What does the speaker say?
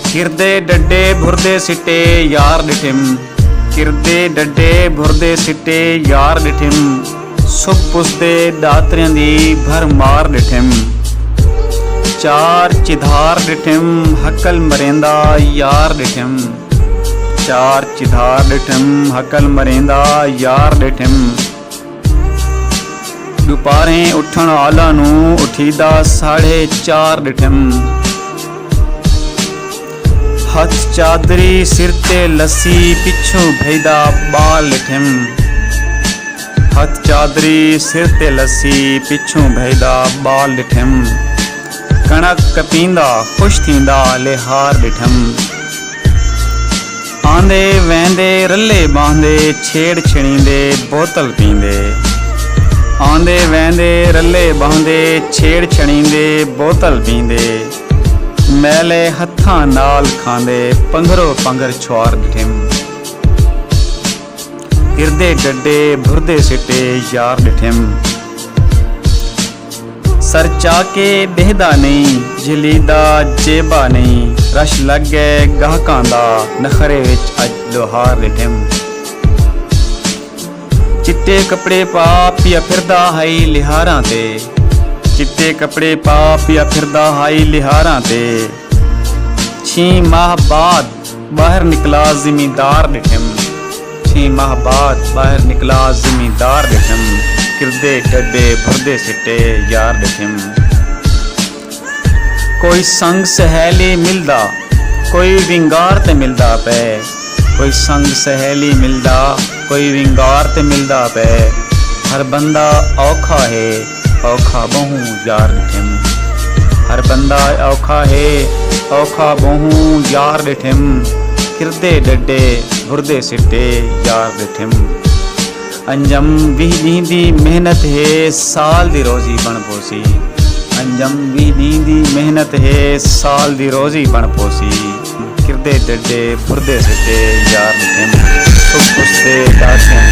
किरदे डड्डे भुरदे सिट्टे यार डिठिम, किरदे डड्डे भुरदे सिट्टे यार डिठिम, सुख पुसदे दातरियां दी भरमार डिठिम। चार चिधार डिठिम हकल मरेंदा यार डिठिम, चार चिधार डिठिम हकल मरेंदा यार डिठिम। दुपारें उठण आला नू उठीदा 4:30 डिठिम। हथ चादरी सिर ते लस्सी पिछों भैदा बाल डिठिम, हथ चादरी सिर ते लस्सी पिछों भैदा बाल डिठिम। कणक कपींदा खुश थींदा लिहार डिठिम। आंदे वेंदे रले बांधे छेड़ छड़ींदे बोतल पींदे, आंदे वेंदे रले बांधे छेड़ छड़ींदे बोतल पींदे। मैले हत्थां नाल खांदे पंघरो पंघर छुआर डिठिम। किरदे डड्डे भुरदे सिट्टे यार डिठिम। सर चाके देहदा नहीं झलीदा जेबा नहीं, रश लग गए गाहकां दा नखरे विच अज लोहार डिठिम। चिट्टे कपड़े पा पिया फिरदा हाई लिहारां ते, चिट्टे कपड़े पा पिया फिरदा हाई लिहारां ते। 6 माह बाद बाहर निकला जिमीदार डिठिम, 6 माह बाद बाहर निकला जिमीदार डिठिम। किरदे डड्डे भुरदे सिट्टे यार डिठिम। कोई संग सहेली मिलदा कोई विंगार ते मिलदा पे, कोई संग सहेली मिलदा कोई विंगार ते मिलदा पे। हर बंदा औखा है औखा बहु यार डिठिम, हर बंदा औखा है औखा बहु यार डिठिम। किरदे डड्डे भुरदे सिट्टे यार डिठिम। अंजम 20 ॾींहं दी मेहनत है साल दी रोज़ी बण पोसी, अंजम 20 ॾींहं दी मेहनत है साल दी रोज़ी बण पोसी। किरदे डड्डे भुरदे सिट्टे यार डिठिम। सुख पुसदे दातियां